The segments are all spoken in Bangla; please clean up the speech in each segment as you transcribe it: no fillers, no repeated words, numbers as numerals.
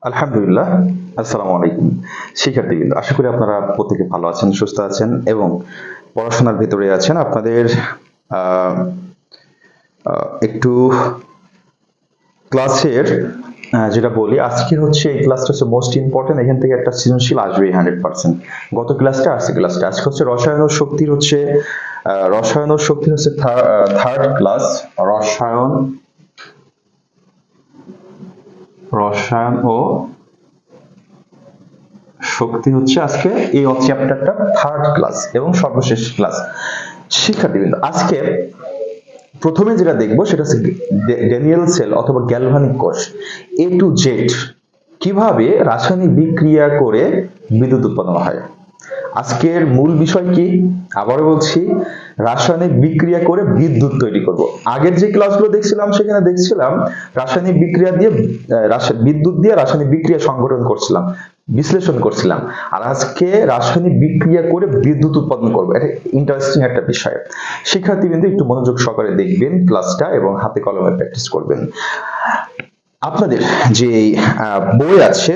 আলহামদুলিল্লাহ। আসসালামু আলাইকুম শিক্ষার্থীবৃন্দ, আশা করি আপনারা প্রত্যেকে ভালো আছেন, সুস্থ আছেন এবং পড়াশোনার ভিতরে আছেন। আপনাদের আহ, একটু ক্লাসের যেটা বলি, আজকের হচ্ছে এই ক্লাসটা হচ্ছে মোস্ট ইম্পর্টেন্ট। এখান থেকে একটা সৃজনশীল আসবে 100%। গত ক্লাসটা আজকে হচ্ছে রসায়ন ও শক্তির হচ্ছে থার্ড ক্লাস। রসায়ন ও শক্তি হচ্ছে আজকে এই চ্যাপ্টারটা থার্ড ক্লাস এবং সর্বশেষ ক্লাস। শিক্ষার্থীবৃন্দ, আজকে প্রথমে যেটা দেখবো সেটা হচ্ছে ড্যানিয়েল সেল অথবা গ্যালভানিক কোষ এ টু জেড কিভাবে রাসায়নিক বিক্রিয়া করে বিদ্যুৎ উৎপাদন হয়। আজকের মূল বিষয় কি, আবারও বলছি, রাসায়নিক বিক্রিয়া করে বিদ্যুৎ তৈরি করব। আগের যে ক্লাসগুলো দেখছিলাম সেখানে দেখছিলাম রাসায়নিক বিক্রিয়া দিয়ে বিদ্যুৎ দিয়ে রাসায়নিক বিক্রিয়া সংঘটন করছিলাম, বিশ্লেষণ করছিলাম। আর আজকে রাসায়নিক বিক্রিয়া করে বিদ্যুৎ উৎপাদন করব। এটা ইন্টারেস্টিং একটা বিষয়। শিক্ষার্থীবৃন্দ একটু মনোযোগ সহকারে দেখবেন ক্লাসটা এবং হাতে কলমে প্র্যাকটিস করবেন। আপনাদের যে বই আছে,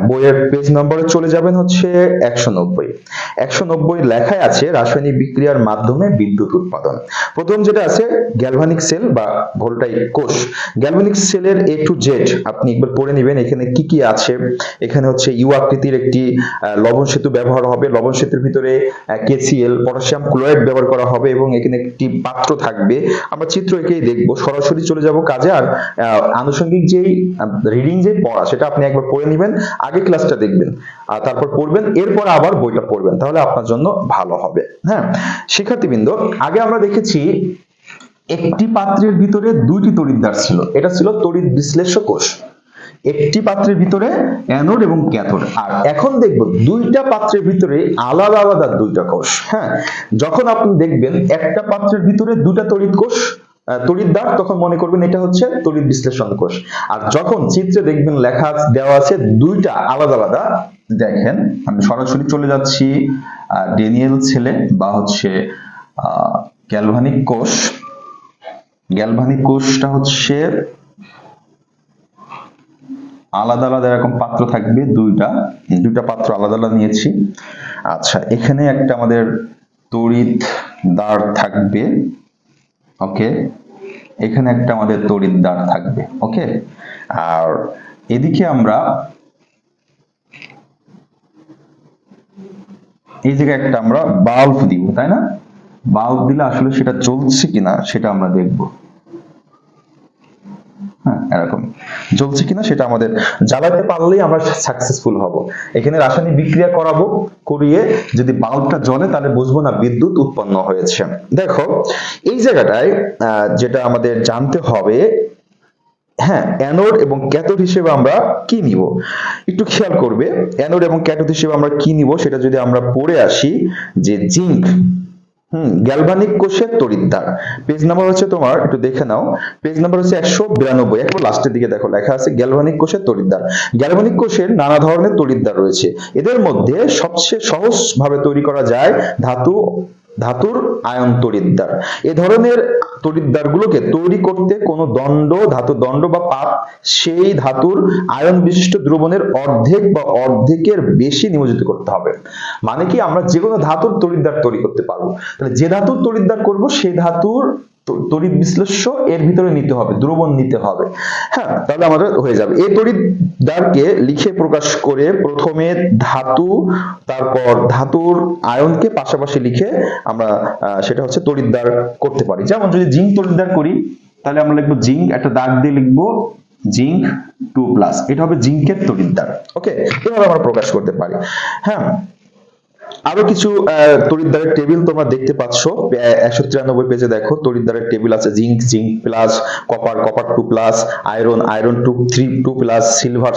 বইয়ের পেজ নম্বরে চলে যাবেন হচ্ছে 190 লেখায় আছে রাসায়নিক বিক্রিয়ার মাধ্যমে বিদ্যুৎ উৎপাদন। প্রথম যেটা আছে গ্যালভানিক সেল বা ভোল্টাইক কোষ। গ্যালভানিক সেলের এ টু জেড আপনি একবার পড়ে নেবেন, এখানে কি কি আছে। এখানে হচ্ছে ইউ আকৃতির একটি লবণ সেতু ব্যবহার হবে, লবণ সেতুর ভিতরে KCl পটাশিয়াম ক্লোরাইড ব্যবহার করা হবে এবং এখানে একটি পাত্র থাকবে। আমরা চিত্র এঁকেই দেখবো, সরাসরি চলে যাব কাজে। আর আনুষঙ্গিক যে রিডিং যে পড়া সেটা আপনি একবার পড়ে নেবেন, আগে ক্লাসটা দেখবেন আর তারপর পড়বেন, এরপর আবার বইটা পড়বেন, তাহলে আপনার জন্য ভালো হবে। হ্যাঁ শিক্ষার্থীবৃন্দ, আগে আমরা দেখেছি একটি পাত্রের ভিতরে দুইটি তড়িৎদ্বার ছিল, এটা ছিল তড়িৎ বিশ্লেষ্য কোষ। একটি পাত্রের ভিতরে অ্যানোড এবং ক্যাথোড। আর এখন দেখব দুইটা পাত্রের ভিতরে আলাদা আলাদা দুইটা কোষ। হ্যাঁ, যখন আপনি দেখবেন একটা পাত্রের ভিতরে দুটা তড়িৎদ্বার, তখন মনে করবেন এটা হচ্ছে তড়িৎ বিশ্লেষণ কোষ। আর যখন চিত্রে দেখবেন লেখা দেওয়া আছে দুইটা আলাদা আলাদা, দেখেন আমি সরাসরি চলে যাচ্ছি ড্যানিয়েল সেলে বা হচ্ছে গ্যালভানিক কোষ। গ্যালভানিক কোষটা হচ্ছে আলাদা আলাদা এরকম পাত্র থাকবে, দুইটা পাত্র আলাদা আলাদা নিয়েছি। আচ্ছা, এখানে একটা আমাদের তড়িৎদ্বার থাকবে, ওকে, এখানে একটা আমাদের তড়িৎদ্বার থাকবে, ওকে। আর এদিকে আমরা এই জায়গায় একটা আমরা বাল্ব দিব, তাই না? বাল্ব দিলে আসলে সেটা জ্বলছে কিনা সেটা আমরা দেখব। হ্যাঁ, এরকম জ্বলছে কিনা সেটা আমাদের জ্বালাতে পারলেই আমরা সাকসেসফুল হব। এখানে রাসায়নিক বিক্রিয়া করিয়ে যদি বাল্বটা জ্বলে তাহলে বুঝবো না বিদ্যুৎ উৎপন্ন হয়েছে। দেখো এই জায়গাটায় যেটা আমাদের জানতে হবে, হ্যাঁ, অ্যানোড এবং ক্যাথোড হিসেবে আমরা কি নিব একটু খেয়াল করবে। অ্যানোড এবং ক্যাথোড হিসেবে আমরা কি নিব সেটা যদি আমরা পড়ে আসি, যে জিঙ্ক, গ্যালভানিক কোষের তড়িৎদ্বার। পেজ নাম্বার হচ্ছে তোমার একটু দেখে নাও, পেজ নাম্বার হচ্ছে 192, একবার লাস্টের দিকে দেখো লেখা আছে গ্যালভানিক কোষের তড়িৎদ্বার। গ্যালভানিক কোষের নানা ধরনের তড়িৎদ্বার রয়েছে, এদের মধ্যে সবচেয়ে সহজ ভাবে তৈরি করা যায় ধাতুর আয়ন তড়িৎদ্বার। এ ধরনের তড়িৎদ্বারগুলোকে তৈরি করতে কোনো ধাতুর দণ্ড বা পাত সেই ধাতুর আয়ন বিশিষ্ট দ্রবণের অর্ধেক বা অর্ধেকের বেশি নিয়োজিত করতে হবে। মানে কি, আমরা যে কোনো ধাতুর তড়িৎদ্বার তৈরি করতে পারবো। তাহলে যে ধাতুর তড়িৎদ্বার করব সেই ধাতুর তড়িৎ বিশ্লেষ্য এর ভিতরে নিতে হবে, দ্রবণ নিতে হবে। হ্যাঁ, তাহলে আমাদের হয়ে যাবে। এই তড়িৎদ্বারকে লিখে প্রকাশ করে প্রথমে ধাতু, তারপর ধাতুর আয়নকে পাশাপাশি লিখে আমরা সেটা হচ্ছে তড়িৎদ্বার করতে পারি। যেমন যদি জিঙ্ক তড়িৎদ্বার করি তাহলে আমরা লিখবো জিঙ্ক, একটা দাগ দিয়ে লিখবো জিঙ্ক 2+, এটা হবে জিঙ্কের তড়িৎদ্বার। ওকে, এভাবে আমরা প্রকাশ করতে পারি। হ্যাঁ, আরো কিছু তড়িৎদ্বারের টেবিল তোমরা দেখতে পাচ্ছ 193 পেজে। দেখো তড়িৎদ্বারের টেবিল আছে, জিঙ্ক 2+, কপার 2+, আয়রন 2+,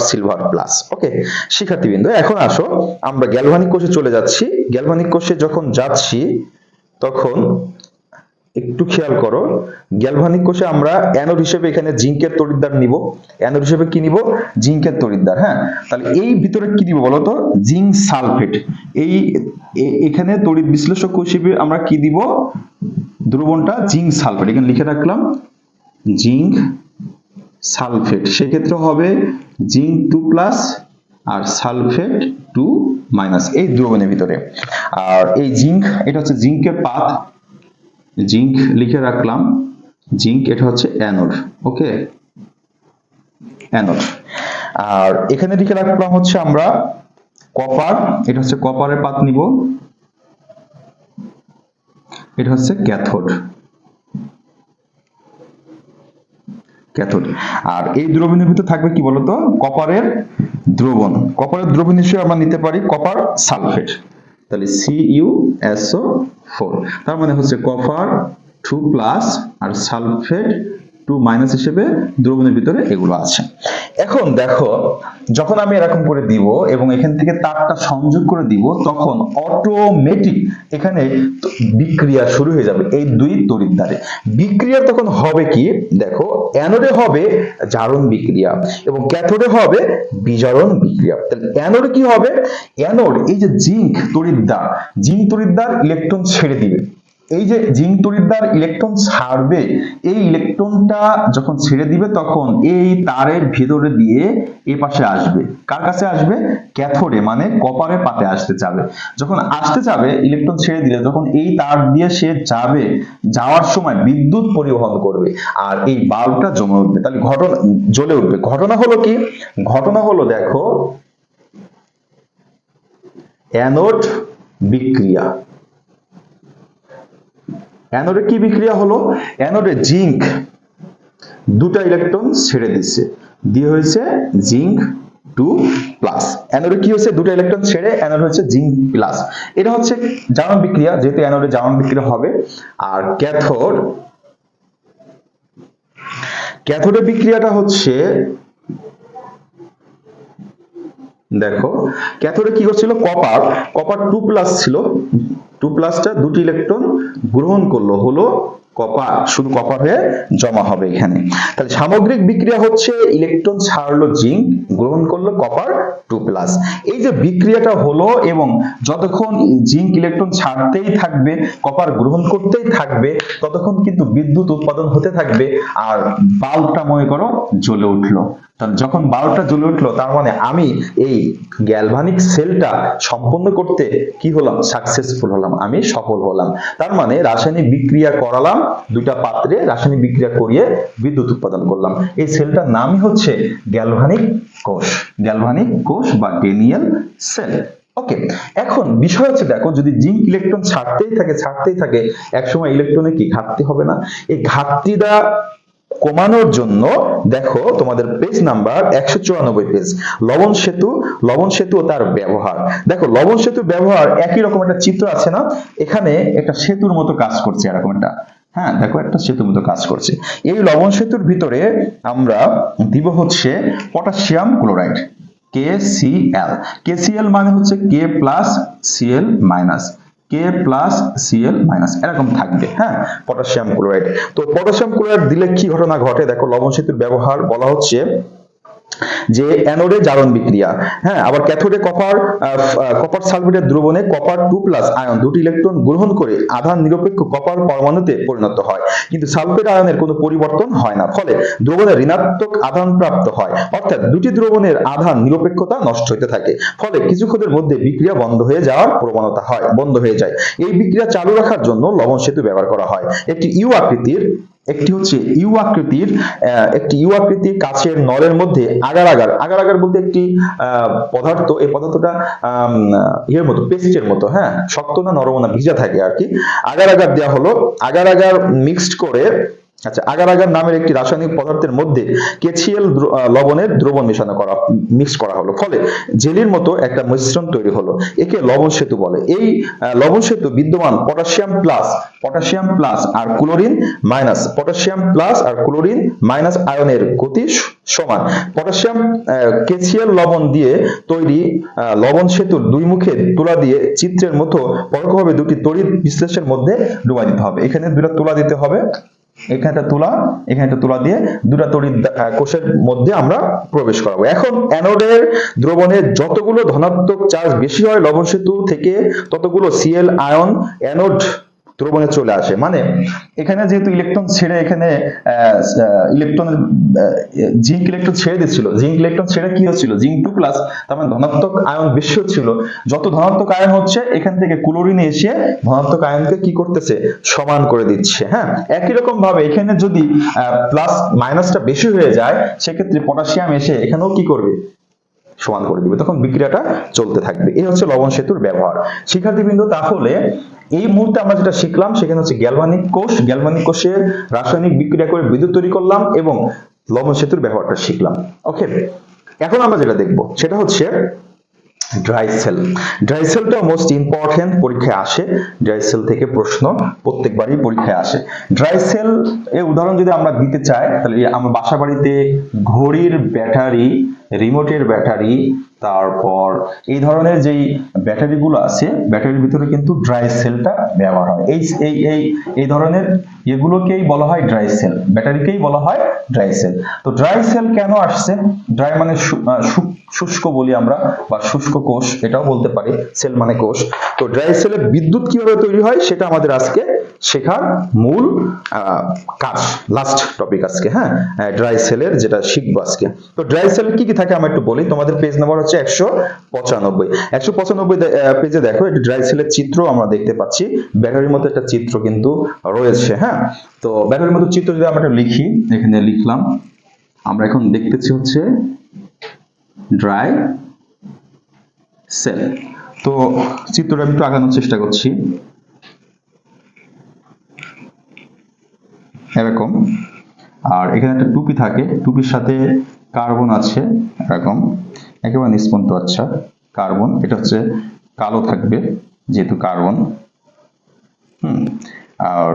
সিলভার +। ওকে শিক্ষার্থীবৃন্দ, এখন আসো আমরা গ্যালভানিক কোষে চলে যাচ্ছি। গ্যালভানিক কোষে যখন যাচ্ছি তখন একটু খেয়াল করো, গ্যালভানিক কোষে আমরা অ্যানোড হিসেবে এখানে জিঙ্কের তড়িৎদ্বার নিব। অ্যানোড হিসেবে কি নিব? জিঙ্কের তড়িৎদ্বার। হ্যাঁ, তাহলে এই ভিতরে কি দিব বলতো? Zinc sulphate. এখানে তড়িৎ বিশ্লেষক হিসেবে আমরা কি দিব? দ্রবণটা জিঙ্ক সালফেট। এখানে লিখে রাখলাম জিঙ্ক সালফেট, সেক্ষেত্রে হবে জিঙ্ক 2+ আর সালফেট 2-, এই দ্রবণের ভিতরে। আর এই জিঙ্ক, এটা হচ্ছে জিঙ্কের পাত, জিঙ্ক লিখে রাখলাম, জিঙ্ক এটা হচ্ছে অ্যানোড, ওকে, অ্যানোড। আর এখানে লিখে রাখলাম হচ্ছে আমরা কপার, এটা হচ্ছে কপারের পাত নিব, এটা হচ্ছে ক্যাথোড, ক্যাথোড। আর এই দ্রবণের ভিতর থাকবে কি বলতো, কপারের দ্রবণ। কপারের দ্রবণ হিসেবে আমরা নিতে পারি কপার সালফেট, তাহলে CuSO4, তার মানে হচ্ছে কপার 2+ আর সালফেট 2- হিসেবে দ্রবণের ভিতরে এগুলো আছে। এখন দেখো, যখন আমি এরকম করে দিব এবং এখান থেকে তারটা সংযোগ করে দিব, তখন অটোমেটিক এখানে বিক্রিয়া শুরু হয়ে যাবে এই দুই তড়িৎদ্বারে। বিক্রিয়া তখন হবে কি, দেখো, অ্যানোডে হবে জারণ বিক্রিয়া এবং ক্যাথোডে হবে বিজারণ বিক্রিয়া। তাহলে অ্যানোডে কি হবে, অ্যানোড এই যে জিঙ্ক তড়িৎদ্বার, জিঙ্ক তড়িৎদ্বার ইলেকট্রন ছেড়ে দিবে। এই যে জিঙ্ক তড়িৎদ্বার ইলেকট্রন ছাড়বে, এই ইলেকট্রনটা যখন ছেড়ে দিবে তখন এই তারের ভেতরে দিয়ে এই পাশে আসবে, কার কাছে আসবে, ক্যাথোডে, মানে কপারের পাতে আসতে যাবে। যখন আসতে যাবে ইলেকট্রন ছেড়ে দিলে, যখন এই তার দিয়ে সে যাবে, যাওয়ার সময় বিদ্যুৎ পরিবহন করবে আর এই বাল্বটা জমে উঠবে, তাহলে ঘটনা জ্বলে উঠবে। ঘটনা হলো কি, ঘটনা হলো দেখো অ্যানোড বিক্রিয়া। অ্যানোডে কি বিক্রিয়া হলো, অ্যানোডে জিঙ্ক দুটা ইলেকট্রন ছেড়ে দিচ্ছে, দিয়ে হয়েছে জিঙ্ক 2+। অ্যানোডে কি হচ্ছে, দুটো ইলেকট্রন ছেড়ে অ্যানোড হচ্ছে জিঙ্ক প্লাস। এটা হচ্ছে জারণ বিক্রিয়া, যেহেতু অ্যানোডে জারণ বিক্রিয়া হবে। আর ক্যাথোড, ক্যাথোডের বিক্রিয়াটা হচ্ছে, দেখো ক্যাথোডে কি করছিল, কপার 2+ ছিল, 2+টা দুটি ইলেকট্রন গ্রহণ করলো, হলো কপার, শুধু কপার হয়ে জমা হবে এখানে। তাহলে সামগ্রিক বিক্রিয়া হচ্ছে ইলেকট্রন ছাড়লো জিঙ্ক, গ্রহণ করলো কপার 2+। এই যে বিক্রিয়াটা হলো, এবং যতক্ষণ জিঙ্ক ইলেকট্রন ছাড়তেই থাকবে, কপার গ্রহণ করতেই থাকবে, ততক্ষণ কিন্তু বিদ্যুৎ উৎপাদন হতে থাকবে আর বাল্বটা মনে করো জ্বলে উঠলো। তাহলে যখন বাল্বটা জ্বলে উঠলো, তার মানে আমি এই গ্যালভানিক সেলটা সম্পন্ন করতে কি হলাম, সাকসেসফুল হলাম, আমি সফল হলাম। তার মানে রাসায়নিক বিক্রিয়া করালাম, দুইটা পাত্রে রাসায়নিক বিক্রিয়া করিয়ে বিদ্যুৎ উৎপাদন করলাম। এই সেলটার নামই হচ্ছে গ্যালভানিক কোষ, গ্যালভানিক কোষ বা ডেনিয়েল সেল। ওকে, এখন বিষয় হচ্ছে দেখো, যদি জিঙ্ক ইলেকট্রন ছাড়তেই থাকে, একসময় ইলেকট্রনে কি ঘাটতি হবে না? এই ঘাটতিটা কমানোর জন্য দেখো তোমাদের পেজ নাম্বার 194 পেজ, লবণ সেতু ও তার ব্যবহার। দেখো লবণ সেতু ব্যবহার, একই রকম একটা চিত্র আছে না, এখানে একটা সেতুর মতো কাজ করছে এরকম একটা, হ্যাঁ দেখো একটা সেতুর মতো কাজ করছে। এই লবণ সেতুর ভিতরে আমরা দিব হচ্ছে পটাশিয়াম ক্লোরাইড, KCl। KCl মানে হচ্ছে K+Cl-, K+Cl-, এরকম থাকবে, হ্যাঁ, পটাশিয়াম ক্লোরাইড। তো পটাশিয়াম ক্লোরাইড দিলে কি ঘটনা ঘটে, দেখো লবণ সেতুর ব্যবহার বলা হচ্ছে যে অ্যানোডে জারণ বিক্রিয়া, হ্যাঁ, আবার ক্যাথোডে কপার সালফেটের দ্রবণে কপার 2+ আয়ন দুটি ইলেকট্রন গ্রহণ করে আধান নিরপেক্ষ কপার পরমাণুতে পরিণত হয়, কিন্তু সালফেট আয়নের কোনো পরিবর্তন হয় না, ফলে দ্রবণে ঋণাত্মক আধান প্রাপ্ত হয়, অর্থাৎ দুটি দ্রবণের আধান নিরপেক্ষতা নষ্ট হতে থাকে, ফলে কিছুক্ষণের মধ্যে বিক্রিয়া বন্ধ হয়ে যাওয়ার প্রবণতা হয়, বন্ধ হয়ে যায়। এই বিক্রিয়া চালু রাখার জন্য লবণ সেতু ব্যবহার করা হয়। একটি ইউ আকৃতির কাচের নলের মধ্যে আগার বলতে একটি পদার্থ, এই পদার্থটা এর মতো, পেস্টের মতো, হ্যাঁ, শক্ত না নরম না, ভিজা থাকে আর কি। আগার দেওয়া হলো, আগার মিক্সড করে, আচ্ছা, আগার নামের একটি রাসায়নিক পদার্থের মধ্যে KCl লবণের দ্রবণ মিক্স করা হলো, ফলে জেলির মতো একটা মিশ্রণ তৈরি হলো, একে লবণ সেতু বলে। এই লবণ সেতু বিদ্যমান পটাশিয়াম প্লাস আর ক্লোরিন মাইনাস, আয়নের গতি সমান। পটাশিয়াম KCl লবণ দিয়ে তৈরি লবণ সেতুর দুই মুখে তুলা দিয়ে চিত্রের মতো পরোক্ষভাবে দুটি তড়িৎ বিশ্লেষের মধ্যে ডুবাই দিতে হবে। এখানে দুটো তুলা দিতে হবে, এখানে একটা তুলা দিয়ে দুটা তড়িৎ কোষের মধ্যে আমরা প্রবেশ করাবো। এখন অ্যানোডের দ্রবণে যতগুলো ধনাত্মক চার্জ বেশি হয় লবণ সেতু থেকে, ততগুলো Cl আয়ন অ্যানোড দ্রবণে চলে আসে। মানে এখানে যেহেতু ইলেকট্রন ছেড়ে এখানে ইলেকট্রনের জিঙ্ক ইলেকট্রন ছেড়ে দিচ্ছিল, জিঙ্ক ইলেকট্রন ছেড়ে কি হচ্ছিল, জিঙ্ক 2 প্লাস, তার মানে ধনাত্মক আয়ন বেশি হচ্ছিল। যত ধনাত্মক আয়ন হচ্ছে এখান থেকে ক্লোরিন এসে ধনাত্মক আয়নকে কি করতেছে, সমান করে দিচ্ছে। হ্যাঁ, একই রকম ভাবে এখানে যদি প্লাস মাইনাসটা বেশি হয়ে যায়, সেক্ষেত্রে পটাশিয়াম এসে এখানেও কি করবে, সমান করে দিবে, তখন বিক্রিয়াটা চলতে থাকবে। এই হচ্ছে লবণ সেতুর ব্যবহার। শিক্ষার্থীবৃন্দ, তাহলে এই মুহূর্তে আমরা যেটা শিখলাম সেখানে হচ্ছে গ্যালভানিক কোষ, গ্যালভানিক কোষের রাসায়নিক বিক্রিয়া করে বিদ্যুৎ তৈরি করলাম এবং লবণ সেতুর ব্যবহারটা শিখলাম। ওকে, এখন আমরা যেটা দেখব সেটা হচ্ছে ড্রাই সেল। ড্রাই সেলটা মোস্ট ইম্পর্টেন্ট, পরীক্ষায় আসে। ড্রাই সেল থেকে প্রশ্ন প্রত্যেকবারই পরীক্ষায় আসে। ড্রাই সেল এর উদাহরণ যদি আমরা দিতে চাই, তাহলে আমরা বাসা বাড়িতে ঘড়ির ব্যাটারি, রিমোটের ব্যাটারি, তারপর এই ধরনের যেই ব্যাটারিগুলো আছে, ব্যাটারির ভিতরে কিন্তু ড্রাই সেলটা ব্যবহার হয়। এই ধরনের এগুলোকেই বলা হয় ড্রাই সেল, ব্যাটারিকেই বলা হয় ড্রাই সেল। তো ড্রাই সেল কেন আসছে? ড্রাই মানে শুষ্ক বলি আমরা, বা শুষ্ক কোষ এটাও বলতে পারি, সেল মানে কোষ। তো ড্রাই সেলে বিদ্যুৎ কিভাবে তৈরি হয় সেটা আমাদের আজকে শেখার মূল কাজ, লাস্ট টপিক আজকে। হ্যাঁ, ড্রাই সেলের যেটা শিখবো আজকে। তো ড্রাই সেল কি কি থাকে আমি একটু বলি। তোমাদের পেজ নাম্বার হচ্ছে 195। 195 পেজে দেখো, এটা ড্রাই সেলের চিত্র আমরা দেখতে পাচ্ছি। ব্যাটারির মতো একটা চিত্র কিন্তু রয়েছে। হ্যাঁ, তো ব্যাটারির মতো চিত্র যদি আমরা লিখি, এখানে লিখলাম, আমরা এখন দেখতেছি হচ্ছে ড্রাই সেল। তো চিত্রটা একটু আগানোর চেষ্টা করছি, এরকম। আর এখানে একটা টুপি থাকে, টুপির সাথে কার্বন আছে এরকম, একেবারে নিষ্পন্ত। আচ্ছা, কার্বন এটা হচ্ছে কালো থাকবে যেহেতু কার্বন। আর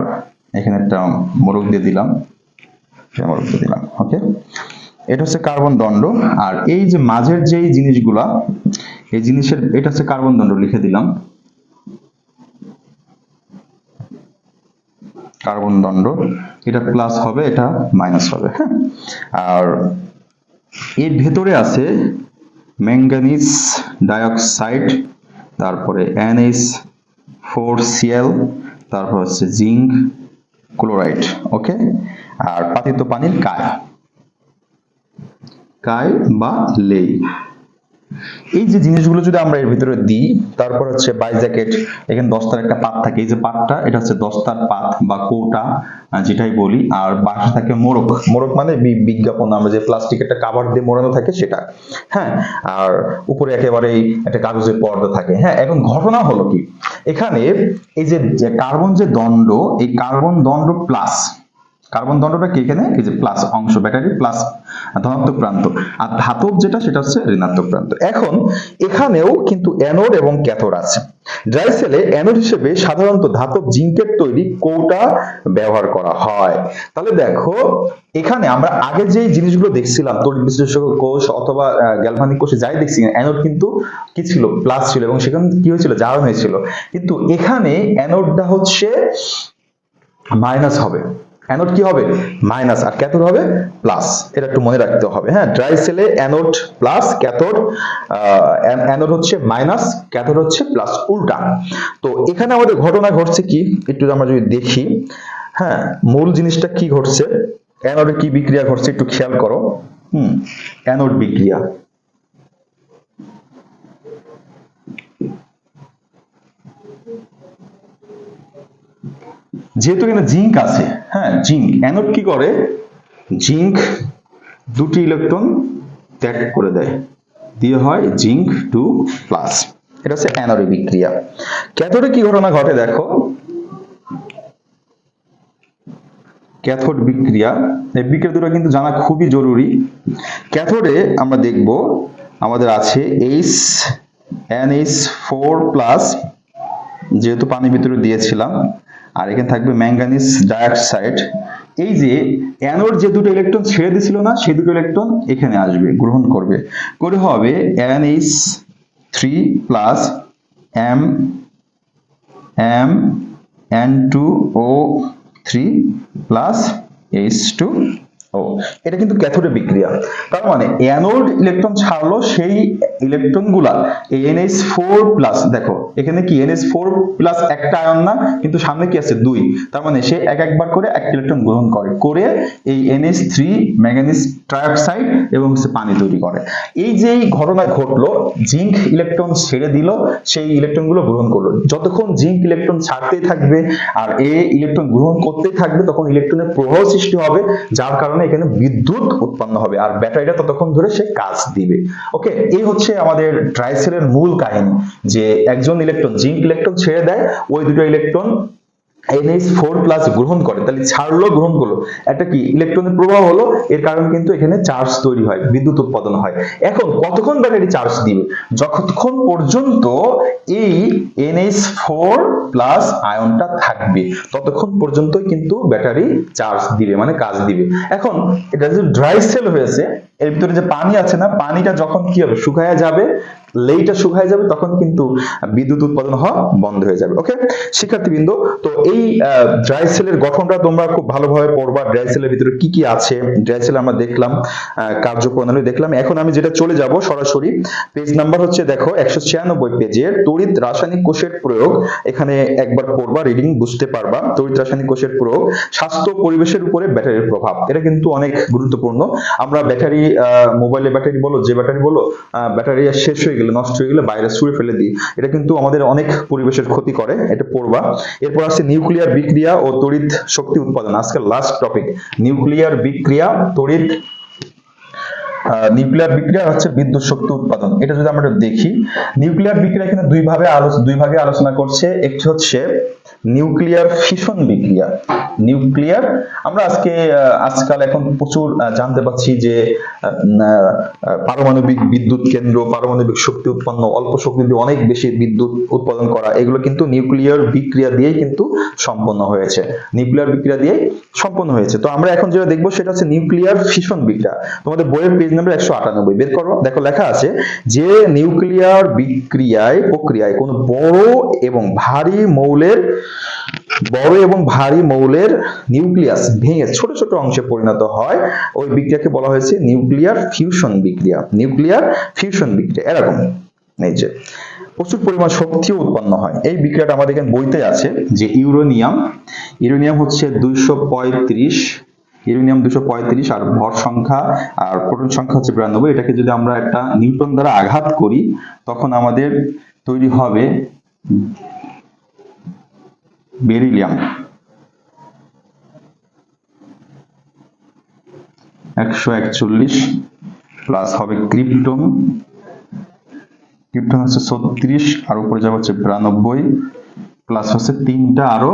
এখানে একটা মোড়ক দিয়ে দিলাম, ওকে। এটা হচ্ছে কার্বন দণ্ড। আর এই যে মাঝের যেই জিনিসগুলা, এই জিনিসের এটা হচ্ছে কার্বন দণ্ড, লিখে দিলাম কার্বন দণ্ড। এটা প্লাস হবে, এটা মাইনাস হবে। হ্যাঁ, আর এর ভেতরে আছে ম্যাঙ্গানিজ ডাইঅক্সাইড, তারপরে NH4Cl, তারপর হচ্ছে জিঙ্ক ক্লোরাইড। ওকে, আর পাতিত পানির কায় বা লেই। এই যে জিনিসগুলো যদি আমরা এর ভিতরে দিই, তারপর হচ্ছে বাইজ্যাকেট, এখানে দস্তার একটা পাত থাকে, এই যে পাতটা এটা হচ্ছে দস্তার পাত বা কৌটা যেটাই বলি। আর বাসা থাকে মোড়ক, মোড়ক মানে বিজ্ঞাপন, আমরা যে প্লাস্টিক একটা কাভার দিয়ে মোড়ানো থাকে সেটা। হ্যাঁ, আর উপরে একেবারেই একটা কাগজের পর্দা থাকে। হ্যাঁ, এখন ঘটনা হলো কি, এখানে এই যে কার্বন যে দণ্ড, এই কার্বন দণ্ড প্লাস, কার্বন দণ্ডটা কি, এখানে এই যে প্লাস অংশ, ব্যাটারির প্লাস ধনাত্মক প্রান্ত, আর ধাতব যেটা সেটা হচ্ছে ঋণাত্মক প্রান্ত। এখন এখানেও কিন্তু অ্যানোড এবং ক্যাথোড আছে। ড্রাই সেলে অ্যানোড হিসেবে সাধারণত ধাতব জিঙ্কের তৈরি কৌটা ব্যবহার করা হয়। তাহলে দেখো, এখানে আমরা আগে যে জিনিসগুলো দেখছিলাম, তড়িৎ বিশ্লেষক কোষ অথবা গ্যালভানিক কোষে যাই দেখছি, অ্যানোড কিন্তু কি ছিল, প্লাস ছিল, এবং সেখানে কি হয়েছিল, জারণ হয়েছিল। কিন্তু এখানে অ্যানোডটা হচ্ছে মাইনাস হবে, অ্যানোড কি হবে, মাইনাস, আর ক্যাথোড হবে প্লাস। এটা একটু মনে রাখতে হবে। হ্যাঁ, ড্রাই সেলে অ্যানোড প্লাস, ক্যাথোড অ্যানোড হচ্ছে মাইনাস, ক্যাথোড হচ্ছে প্লাস, উল্টা। তো এখানে আমাদের ঘটনা ঘটছে কি, একটু আমরা যদি দেখি। হ্যাঁ, মূল জিনিসটা কি ঘটছে, অ্যানোডে কি বিক্রিয়া ঘটছে একটু খেয়াল করো। অ্যানোড বিক্রিয়া, যেহেতু এখানে জিঙ্ক আছে, হ্যাঁ, জিঙ্ক, অ্যানোড কি করে, জিঙ্ক দুটি ইলেকট্রন ত্যাগ করে দেয়, দিয়ে হয় জিঙ্ক 2 প্লাস। এটা হচ্ছে অ্যানোডে বিক্রিয়া। ক্যাথোডে কি ঘটনা ঘটে দেখো, ক্যাথোড বিক্রিয়া, এই বিক্রিয়া দুটো কিন্তু জানা খুবই জরুরি। ক্যাথোডে আমরা দেখব আমাদের আছে NH4 প্লাস, যেহেতু পানির ভিতরে দিয়েছিলাম, আর এখানে থাকবে ম্যাঙ্গানিজ ডাইঅক্সাইড। এই যে অ্যানোড যে দুটো ইলেকট্রন ছেড়ে দিছিল না, সেই দুটো ইলেকট্রন এখানে আসবে, গ্রহণ করবে, করে হবে NH3 plus N2O3 plus H2 ও, এটা কিন্তু ক্যাথোডের বিক্রিয়া। তার মানে অ্যানোড ইলেকট্রন ছাড়লো, সেই ইলেকট্রন গুলা এই NH4+, দেখো এখানে কি NH4+ একটা আয়ন না, কিন্তু সামনে কি আছে 2, তার মানে সে একবার করে একটা ইলেকট্রন গ্রহণ করে এই NH3 ম্যাঙ্গানিজ ট্রাইঅক্সাইড এবং পানি তৈরি করে। এই যে ঘটনা ঘটলো, জিঙ্ক ইলেকট্রন ছেড়ে দিল, সেই ইলেকট্রন গুলো গ্রহণ করলো। যতক্ষণ জিঙ্ক ইলেকট্রন ছাড়তেই থাকবে আর এ ইলেকট্রন গ্রহণ করতেই থাকবে, তখন ইলেকট্রনের প্রবাহ সৃষ্টি হবে, যার কারণে এখানে বিদ্যুৎ উৎপন্ন হবে, আর ব্যাটারিটা ততক্ষণ ধরে সে কাজ দিবে। ওকে, এই হচ্ছে আমাদের ট্রাইসেলের মূল কাহিনী, যে একজন ইলেকট্রন জিঙ্ক ইলেকট্রন ছেড়ে দেয়, ওই দুটো ইলেকট্রন NH4+ গ্রহণ করে, তাহলে ছাড়লো গ্রহণ করলো, একটা কি ইলেকট্রনের প্রবাহ হলো, এর কারণে কিন্তু এখানে চার্জ তৈরি হয়, বিদ্যুৎ উৎপাদন হয়। এখন কতক্ষণ ব্যাটারি চার্জ দিবে? যতক্ষণ পর্যন্ত এই NH4+ আয়নটা থাকবে ততক্ষণ পর্যন্তই কিন্তু ব্যাটারি চার্জ দিবে, মানে কাজ দিবে। এখন এটা যে ড্রাই সেল হয়েছে, এর ভিতরে যে পানি আছে না, পানিটা যখন কি হবে, শুকায়া যাবে, লেইটা শুকায় যাবে, তখন কিন্তু বিদ্যুৎ উৎপাদন হওয়া বন্ধ হয়ে যাবে। ওকে শিক্ষার্থীবৃন্দ, তো এই ড্রাই সেলের গঠনটা তোমরা খুব ভালোভাবে পড়বা। ড্রাই সেলের ভিতরে কি কি আছে, ড্রাই সেল আমরা দেখলাম, কার্যপ্রণালী দেখলাম। এখন আমি যেটা চলে যাব সরাসরি, পেজ নাম্বার হচ্ছে দেখো 196 পেজের তড়িৎ রাসায়নিক কোষের প্রয়োগ। এখানে একবার পড়বা, রিডিং বুঝতে পারবা। তড়িৎ রাসায়নিক কোষের প্রয়োগ, স্বাস্থ্য পরিবেশের উপরে ব্যাটারির প্রভাব, এটা কিন্তু অনেক গুরুত্বপূর্ণ। আমরা ব্যাটারি, মোবাইলে ব্যাটারি বলো, যে ব্যাটারি বলো, ব্যাটারি শেষ হয়ে গেলে, নষ্ট হয়ে গেলে বাইরে ছুঁড়ে ফেলে দিই, এটা কিন্তু আমাদের অনেক পরিবেশের ক্ষতি করে, এটা পড়বা। এরপর আছে নিউক্লিয়ার বিক্রিয়া ও তড়িৎ শক্তি উৎপাদন, আজকের লাস্ট টপিক নিউক্লিয়ার বিক্রিয়া, তড়িৎ নিউক্লিয়ার বিক্রিয়া হচ্ছে বিদ্যুৎ শক্তি উৎপাদন। এটা যদি আমরা দেখি, নিউক্লিয়ার বিক্রিয়া এখানে দুই ভাগে আলোচনা করছে। একটি হচ্ছে নিউক্লিয়ার ফিশন বিক্রিয়া। নিউক্লিয়ার, আমরা আজকাল এখন প্রচুর জানতে পাচ্ছি যে পারমাণবিক বিদ্যুৎ কেন্দ্র, পারমাণবিক শক্তি উৎপন্ন, অল্প শক্তি দিয়ে অনেক বেশি বিদ্যুৎ উৎপাদন করা, এগুলো কিন্তু নিউক্লিয়ার বিক্রিয়া দিয়েই কিন্তু সম্পন্ন হয়েছে। নিউক্লিয়ার বিক্রিয়া দিয়ে সম্পন্ন হয়েছে। তো আমরা এখন যেটা দেখবো সেটা হচ্ছে নিউক্লিয়ার ফিশন বিক্রিয়া। তোমাদের বইয়ের পেজ নাম্বার 198 বের করো, দেখো লেখা আছে যে নিউক্লিয়ার প্রক্রিয়ায় কোনো বড় এবং ভারী মৌলের নিউক্লিয়াস ভেঙে ছোট ছোট অংশে পরিণত হয়, ওই বিক্রিয়াকে বলা হয়েছে নিউক্লিয়ার ফিউশন বিক্রিয়া। নিউক্লিয়ার ফিউশন বিক্রিয়া এরকম, এই যে প্রচুর পরিমাণ শক্তিও উৎপন্ন হয়। এই বিক্রিয়াটা আমাদের এখানে বইতে আছে যে ইউরেনিয়াম হচ্ছে 235, ইউরেনিয়াম 235, আর ভর সংখ্যা আর প্রোটন সংখ্যা হচ্ছে 92। এটাকে যদি আমরা একটা নিউটন দ্বারা আঘাত করি, তখন আমাদের তৈরি হবে বেরিলিয়াম 141, প্লাস হবে ক্রিপ্টন হচ্ছে 36, আর উপরে যাবে হচ্ছে 92, প্লাস হচ্ছে 3টা আরো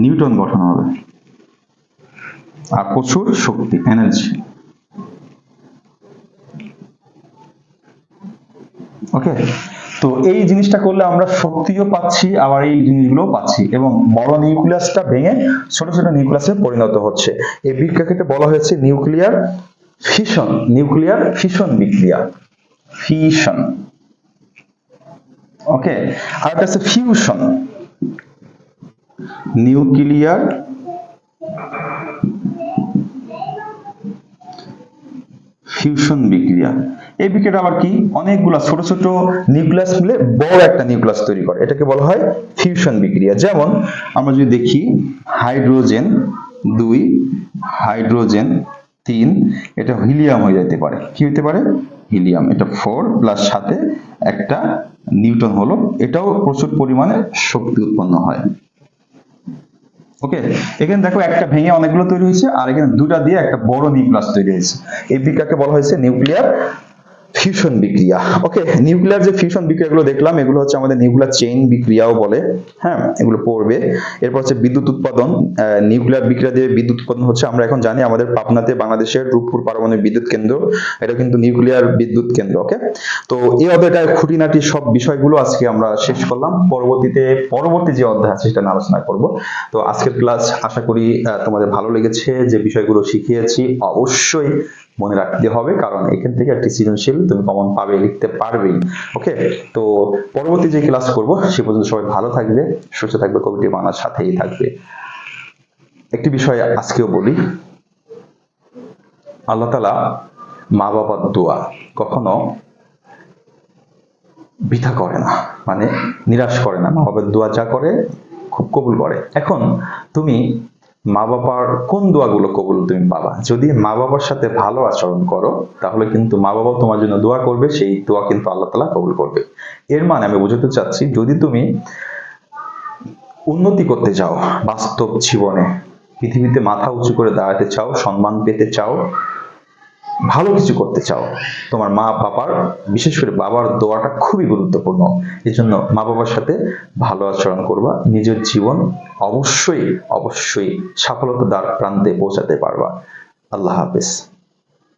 নিউটন গঠন হবে, আর প্রচুর শক্তি, এনার্জি। ওকে, তো এই জিনিসটা করলে আমরা শক্তিও পাচ্ছি, আবার এই জিনিসগুলো পাচ্ছি, এবং বড় নিউক্লিয়াসটা ভেঙে ছোট ছোট নিউক্লিয়াসে পরিণত হচ্ছে। এই বিক্রিয়াকে বলা হয়েছে নিউক্লিয়ার ফিশন বিক্রিয়া, ফিশন। ওকে, আর একটা আছে ফিউশন, নিউক্লিয়ার ফিউশন বিক্রিয়া। এই বিক্রিয়াটা আবার কি, অনেকগুলা ছোট ছোট নিউক্লিয়াস মিলে বড় একটা নিউক্লিয়াস তৈরি করে, এটাকে বলা হয় ফিউশন বিক্রিয়া। যেমন আমরা যদি দেখি হাইড্রোজেন 2, হাইড্রোজেন 3, এটা হিলিয়াম হয়ে যেতে পারে। কি হতে পারে? হিলিয়াম। এটা 4 প্লাস সাথে একটা নিউটন হলো, এটাও প্রচুর পরিমাণে শক্তি উৎপন্ন হয়। ওকে, এখানে দেখো একটা ভেঙে অনেকগুলো তৈরি হয়েছে, আর এখানে দুটা দিয়ে একটা বড় নিউক্লিয়াস তৈরি হয়েছে। এই বিক্রিয়াকে বলা হয়েছে নিউক্লিয়ার ফিউশন বিক্রিয়া। ওকে, নিউক্লিয়ার যে ফিউশন বিক্রিয়াগুলো দেখলাম, এগুলো হচ্ছে আমাদের নিউক্লিয়ার চেইন বিক্রিয়াও বলে। হ্যাঁ, এগুলো পড়বে। এরপর হচ্ছে বিদ্যুৎ উৎপাদন। নিউক্লিয়ার বিক্রিয়া দিয়ে বিদ্যুৎ উৎপাদন হচ্ছে, আমরা এখন জানি আমাদের পাবনাতে বাংলাদেশের রূপপুর পারমাণবিক বিদ্যুৎ কেন্দ্র, এটা কিন্তু নিউক্লিয়ার বিদ্যুৎ কেন্দ্র। ওকে, তো এই অধ্যায়টার খুঁটিনাটি সব বিষয়গুলো আজকে আমরা শেষ করলাম। পরবর্তী যে অধ্যায় আছে সেটা নিয়ে আলোচনা করব। তো আজকের ক্লাস আশা করি তোমাদের ভালো লেগেছে। যে বিষয়গুলো শিখিয়েছি অবশ্যই মনে রাখতে হবে, কারণ এখান থেকে একটি সৃজনশীল তুমি কমন পাবে, লিখতে পারবেই। ওকে, তো পরবর্তী যে ক্লাস করব সে পর্যন্ত সবাই ভালো থাকবে, সুস্থ থাকবে, কবিটি বাংলার সাথেই থাকবে। একটি বিষয় আজকেও বলি, আল্লাহ তাআলা মা বাবার দোয়া কখনো বৃথা করে না, মানে নিরাশ করে না। মা বাবার দোয়া যা করে খুব কবুল করে। এখন তুমি মা বাবার কোন দোয়াগুলো কবুল তুমি পাবা? যদি মা বাবার সাথে ভালো আচরণ করো তাহলে কিন্তু মা বাবা তোমার জন্য দোয়া করবে, সেই দোয়া কিন্তু আল্লাহ তাআলা কবুল করবে। এর মানে আমি বোঝাতে চাচ্ছি, যদি তুমি উন্নতি করতে চাও বাস্তব জীবনে, পৃথিবীতে মাথা উঁচু করে দাঁড়াতে চাও, সম্মান পেতে চাও, ভালো কিছু করতে চাও, তোমার মা বাবার, বিশেষ করে বাবার দোয়াটা খুবই গুরুত্বপূর্ণ। এই জন্য মা বাবার সাথে ভালো আচরণ করবা, নিজের জীবন অবশ্যই অবশ্যই সফলতার দ্বার প্রান্তে পৌঁছাতে পারবা। আল্লাহ হাফেজ।